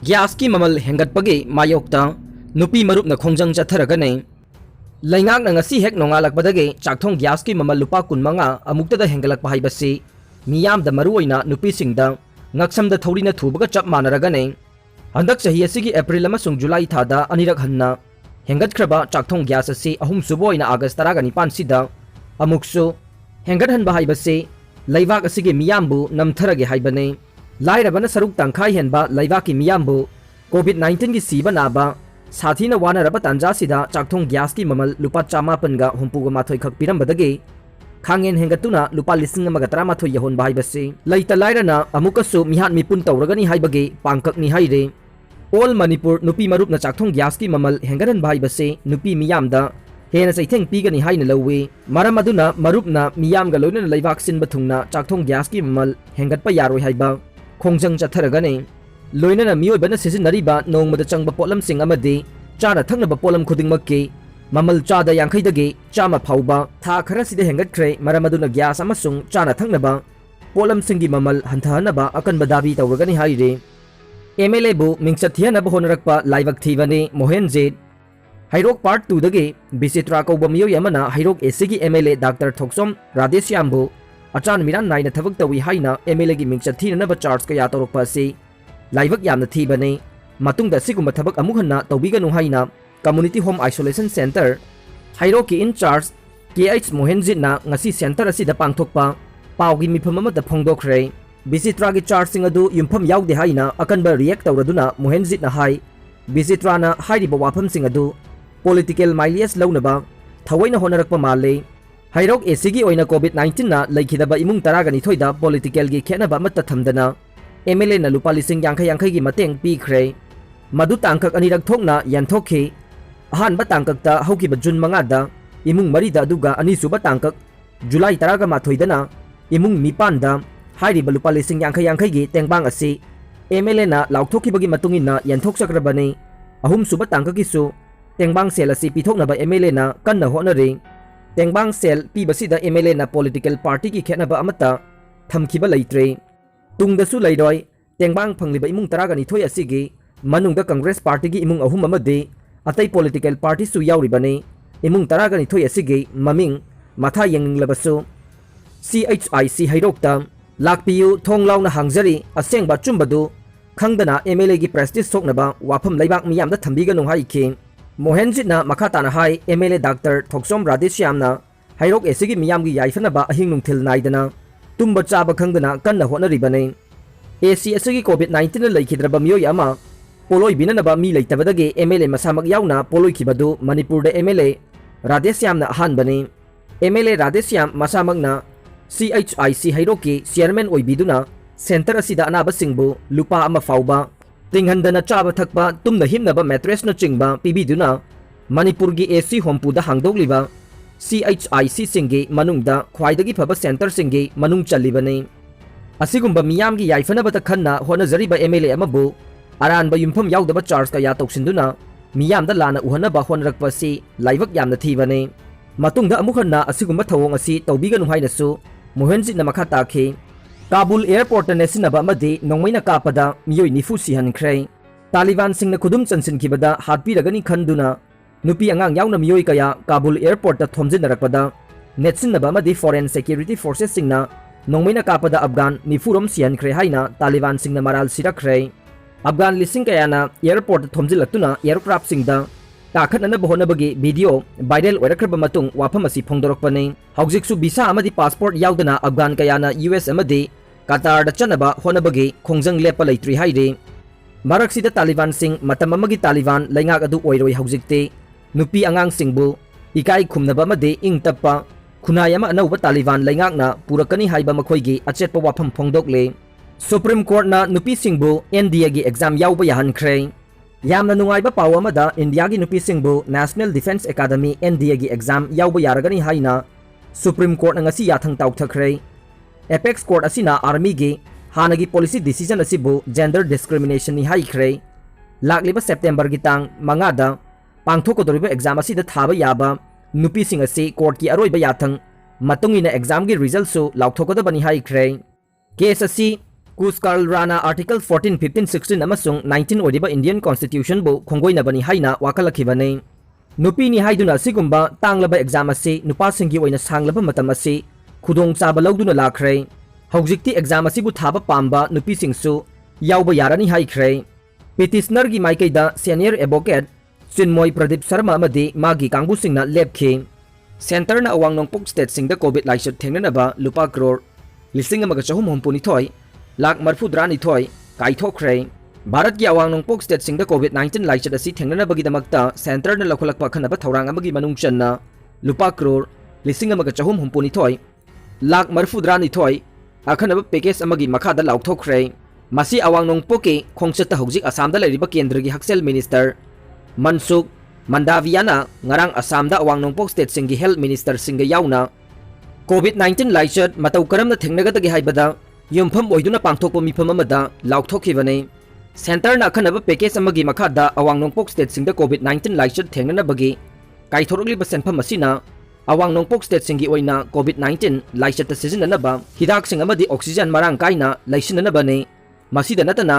Gas की ममल हेंगटपगे मायोक्ता नुपी मरुपना खोंजंग चथरगने लैंगाक नंगसी हेक नोंगालकपदगे चाकथोंग gas की ममल लुपा कुनमंगा अमुक्तदा हेंगलकपा हाइबसी मियामदा मरुओइना नुपीसिंगदा ngaksamda thorina thubaga chap manaragane handak chahi asigi April amasung July thada anirak hanna hengatkraba chakthong gyas asi ahum suboina August 15 sida amuksu hengat hanba haibase laibak asigi miyambu namtharage haibane lairabana saruk tangkhai henba laibaki miyambu COVID-19 gi siba naba sathina wanaraba tanja sida chakthong gyas ki mamal lupa chama panga humpuga mathoi khak pirambadage खांगेन हेंगतुना लुपा लिसिंग अमगा तरामाथो यहोन बाहाइबसे लैता लाइराना अमुकसु मिहान मिपुन तौरगनी हाइबगे पांककनी हाइरे all Manipur नुपी मरुपना चाकथोंग gas की ममल हेंगरन बाहाइबसे नुपी मियामदा हेना चैथेंग पीगनी हाइना लौवे मरम अदुना मरुपना मियामगा लोइना लैबाक सिनबा थुंगना चाकथोंग gas की ममल हेंगतपा यारोय हाइबा खोंजंग चथरगने लोइना मियोइबना सिजिनरिबा नोंगमदा चंगबा पोलमसिंग अमदि चाना थंगनबा pollen खुदिंगमक्की ममल चादा यांखैदगे Chama फाउबा था खरसिदे हेंगटख्रे मरमदुना gas अमसुंग चाना थंगनबा पोलमसिंगी ममल हंथहनबा अकनबा दाबी तौरगनी हाइरे MLA बु मिंगचथियनबा होनरकपा लाइवक थीबने मोहनजेट हाइरोक part 2 दगे बिचित्रा कौबा मियोय अमना हाइरोक एसीगी एमएलए डॉक्टर थोक्सोम राधेश्यामबु अचान मिरान नाइना थबक तवी हाइना एमएलए गी मिंगचथिननबा चार्ज कया तौरकपा असि लाइवक यामना थीबने मतुंगदा सिगुम्बा थबक अमुहन्ना तौबिगनु हाइना कम्युनिटी होम आइसोलेशन सेंटर हाइरो की इंचार्ज KH मोहनजितना ngasi सेंटर असिदा पांगथोकपा पावगी मिफम अमदा फोंगदोखरे बिचित्रा की चार्जिंग अदु युमफम याउदे हाइना अकनबा रिएक्ट तौरदुना मोहनजितना हाइ बिचित्राना हाइरिबा वाफमसिंग अदु पॉलिटिकल माइलियस लौनबा थवैना होनरकपा माले हाइरोक एसीगी ओइना COVID-19 ना लैखिदबा इमुंग तरागनी थोइदा पॉलिटिकल गी खेनबा अमत्ता थमदना MLA ना लुपा लिसिंग यांखै यांखै गी मतेंग पीख्रे मदु तांकक अनिरक थोकना यंथोखि अहानबा तांककता हौकिबा जुन मंगादा इमुंग मरीदा अदुगा अनिसुबा तांकक जुलाई 18 इमुंग निपानदा हाइरिबा लुपा लिसिंग यांखै यांखैगी तेंगबांग असि MLA ना लाउथोखिबगी मतुंगिना यंथोकसक्रबने अहुम सुबा तांककिसु तेंगबांग सेल असि पिथोकनबा MLA ना कन्ना होनरे तेंगबांग सेल पीबसिदा MLA ना पॉलिटिकल पार्टी की खेनबा अमता थमखिबा लैत्रे तुंगदसु लैरोय तेंगबांग फंगलिबा इमुंग तरागनी थोय असिगी मनुंगदा कांग्रेस पार्टी की इमुंग अहुम अमदे अतई पॉलिटिकल पार्टी सु याउरिबने इमुंग तरागनी थोय असिगी ममिंग माथा यंगलबसु CHIC हाइरोक्ता लाकपियु थोंगलाउना हांगजरी असेंगबा चुंबदु खंगदना MLA की प्रेस्टिज सोकनबा वाफम लैबाक मियामदा थंबिगनु हाइखि मोहनजितना मखाताना हाइ MLA डॉक्टर थोक्सोम राधेश्यामना हाइरोक एसिगी मियामगी याइफनबा अहिंग नुंथिल नाइदना तुंबा चाबा खंगदना कन्ना होनरिबने AC असिगी COVID-19 लैखिद्रबा मियोय अमा पोलोई बिननबा मी लैतबदगे MLA मसामक याउना पोलोई खिबदु मणिपुर MLA राधेश्यामना अहानबने MLA राधेश्याम मसामकना CHIC हाइरोकी चेयरमैन ओइबिदुना सेंटर असिदा अनाबसिंगबु लुपा अमा फाउबा तिंगहंदना चाबा थकपा तुमना हिमनबा मैट्रेसना चिंगबा पिबिदुना मणिपुरगी AC होमपुदा हांगदोगलिबा CHIC सिंगी मनुंगदा ख्वाइदगी फबा सेंटर सिंगी मनुंग चल्लिबने असिगुंबा मियामगी याइफनबता खन्ना होनजरिबा MLA अमबु अरानबा युमफम याउदबा चार्ज कया तौसिंदुना मियामदा लाना उहनबा होनरकपसि लाइवक यामना थीबने मतुंगदा अमुखन्ना असिगुंबा थवोंग असि तौबिगनु हाइनसु मोहनजितना मखा ताखि काबुल एयरपोर्ट नेसिनबा अमदि नोंमैना कापदा मियोय निफु सिहनख्रे तालिबान सिंगना खुदुम चनसिनखिबदा हातपिरगनी खंदुना नुपी अंगांग याउना मियोय कया काबुल एयरपोर्ट ता थोमजिनरकपदा नेटसिनबा अमदि फॉरेन सिक्योरिटी फोर्सेस सिंगना नोंमैना कापदा अफगान निफुरम सिहनख्रे हाइना तालिबान सिंगना मराल सिरख्रे अफगान लिसिंग कयाना एयरपोर्ट थोमजिलक्तुना एयरक्राफ्ट सिंगदा ताखतनबा होनबगी वीडियो वायरल ओइरखरबा मतुंग वाफम असि फोंदोरकपने हौजिकसु वीसा अमदि पासपोर्ट याउदना अफगान कयाना US अमदि कतार चनबा होनबगी खोंजंग लेपा लैत्रि हाइरे मरकसिदा तालिबान सिंग मतम अमगी तालिबान लैंगाक अदु ओइरोय हौजिकते नुपी अंगांग सिंगबु इकाई खुमनबा अमदि इंग तप्पा खुनाय अमा अनौबा तालिबान लैंगाकना पुरकनी हाइबा मखोइगी अचेतपा वाफम फोंदोकले सुप्रीम कोर्ट ना नुपी सिंगबु NDA की एग्जाम याउबा याहनख्रे यामना नुंगाइबा पाव अमदा इंडिया की नुपी सिंगबु नेशनल डिफेंस एकेडमी NDA की एग्जाम याउबा यारगनी हाइना supreme court ngasi yathang tauthakre apex court asina army gi hanagi policy decision asibu gender discrimination ni haikre lakliba september gi tang manga da pangthokodoriba exam asida thaba yaba nupi sing asi court ki aroiba yathang matungina exam gi result su lauthokodabani haikre case asi कुसकाल राना article 14, 15, 16 अमसुंग 19 ओदिबा Indian constitution बु खोंगोइनबनी हाइना वाकलखिबने नुपीनी हाइदुना सिगुंबा तांगलबा exam असी नुपासिंगी ओइना सांगलबा मतम असी खुदोंग चाबा लौदुना लाख्रे हौजिक्ति exam असिबु थाबा पाम्बा नुपीसिंगसु यावबा यारानी हाइख्रे पिटिशनर की माइकैदा सीनियर एडवोकेट चिन्मोय प्रदीप शर्मा अमदी मागी कांगबुसिंगना लेपखि सेंटरना अवांग नोंगपोक स्टेट सिंगदा कोविड लाइसर थेंगनबा लुपा करोड़ 1,462 लाख 42 काइथोख्रे भारत की अवांग नोंगपोक स्टेट सिंगदा कोविड 19 लाइसर असी थेंगनबगीदमक्ता सेंटरना लखोलकपा खनबा थौरांग अमगी मनुंग चन्ना लुपा करोड़ 1,462 लाख 42 अखनब पैकेज अमगी मखादा लाउथोख्रे मसी अवांग नोंगपोके खोंगचत हौजिक असम लैरिबा केंद्र की हक्सेल मिनिस्टर मनसुख मंडावियाना ngarang असम अवांग नोंगपोक स्टेट सिंगी हेल्थ मिनिस्टर सिंग याउना कोविड 19 लाइचर मतौ करमना थेंगनगदगी हाइबदा युमफम ओइदुना पांगथोकपा मिफम अमदा लाउथोखिबने सेंटरना अखनब पैकेज अमगी मखादा अवांग नोंगपोक स्टेट सिंगदा कोविड 19 लाइचर थेंगनबगी काइथोरगलिबा सेंफम असिना अवांग नोंगपोक स्टेट सिंगी ओइना कोविड 19 लाइचर त सिजननबा हिदाक सिंग अमदी ऑक्सीजन मरांग काइना लैसिननबने मसीदा नतना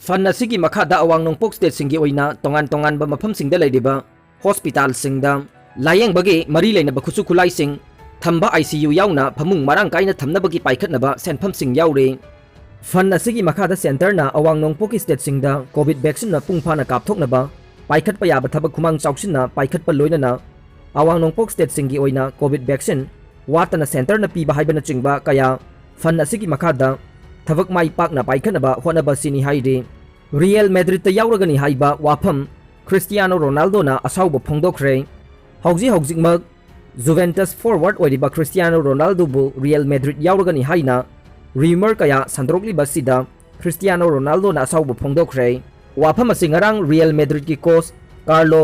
फन असिगी मखादा अवांग नोंगपोक स्टेट सिंगी ओइना तोंगान तोंगान बा मफम सिंगदा लैदिबा हॉस्पिटल सिंगदा लायेंबगे मरी लेनबा खुसु खुलाई सिंग थंबा आईसीयू याउना फमुंग मरांग काइना थमनबगी पाइखतनबा सेंफम सिंग याउरे फन असिगी मखादा सेंटरना अवांग नोंगपोक स्टेट सिंगदा कोविड वैक्सीन ना पुंगफाना कापथोकनबा पाइखतपा याबा थबक खुमांग चाउसिनना पाइखतपा लोइनना अवांग नोंगपोक स्टेट सिंगी ओइना कोविड वैक्सीन वातना सेंटरना पीबा हाइबना चिंगबा कया फन असिगी मखादा थबक माई पाकना पाइखनबा होनबा सिनी हाइदे रियल मैड्रिड याउरगनी हाइबा वाफम क्रिस्टियानो रोनाल्डो ना असाउब फोंदोख्रे हौजिक मग जुवेंटस फॉरवर्ड ओइरिबा क्रिस्टियानो रोनाल्डो बु रियल मैड्रिड याउरगनी हाइना रीमर कया संद्रोकलिबा सिदा क्रिस्टियानो रोनाल्डो ना असाउब फोंदोख्रे वाफम असिंगरांग रियल मैड्रिड की कोच कार्लो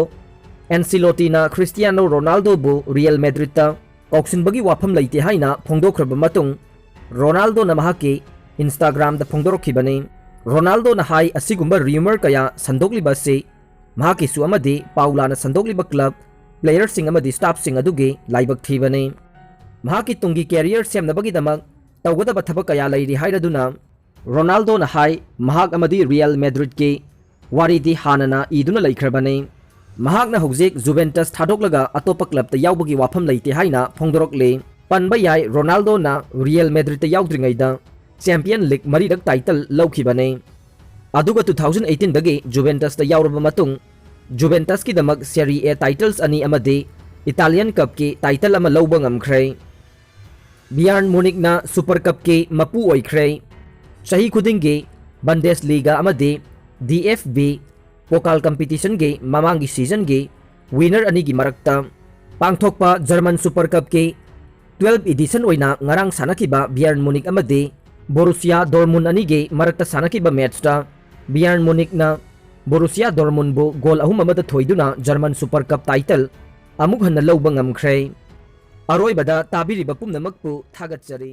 एंसिलोटी ना क्रिस्टियानो रोनाल्डो बु रियल मैड्रिड ता कौक्सिनबगी वाफम लैते हाइना फोंदोख्रबा मतुंग रोनाल्डो ना महाके इंस्टाग्राम दा फोंदोरखिबने रोनाल्डो ना हाई असिगुंबा र्यूमर कया संदोकलिबा से महाकिसु अमदी पाउलाना संदोकलिबा क्लब प्लेयर सिंग अमदी स्टाफ सिंग अदुगे लाइबक थीबने महाकी तुंगी कैरियर सेमनबगीदमक तौगदबा थबक कया लैरि हाइरदुना रोनाल्डो ना हाई महाक अमदी रियल मैड्रिड के वारीदी हानना इदुना लैख्रबने महाकना हौजिक जुवेंटस थादोकलगा अतोपा क्लब ता यावबगी वाफम लैते हाइना फोंदोरकले पनबा याय रोनाल्डो ना रियल मैड्रिड ता यावद्रिङैदा चैंपियन लीग मरीरक टाइटल लौखिबने अदुगा 2018 दगे जुवेंटस ता यावरबा मतुंग जुवेंटस की दमक सेरी ए टाइटल्स अनी अमदे इटालियन कप के टाइटल अमा लौबा ngamkhre बियार्न मुनिक ना सुपर कप के मपु ओइख्रे सही खुदिंगे बंडेसलीगा अमदे डीएफबी पोकाल कंपटीशन के ममांगी सीजन के विनर अनी की मरक्ता पांगथोकपा जर्मन सुपर कप के 12 एडिशन ओइना ngarang sanakhiba बियार्न मुनिक अमदे बोरुसिया डोरमुंड अनिगे मरक्ता सानकिबा मैचता बियार्न मुनिक ना बोरुसिया डोरमुंड बु गोल अहुम अमदा थोइदुना जर्मन सुपर कप टाइटल अमुक हन्ना लौबा ngamkhre अरोइबदा ताबिरिबा पुमनमकपु थागतचरी।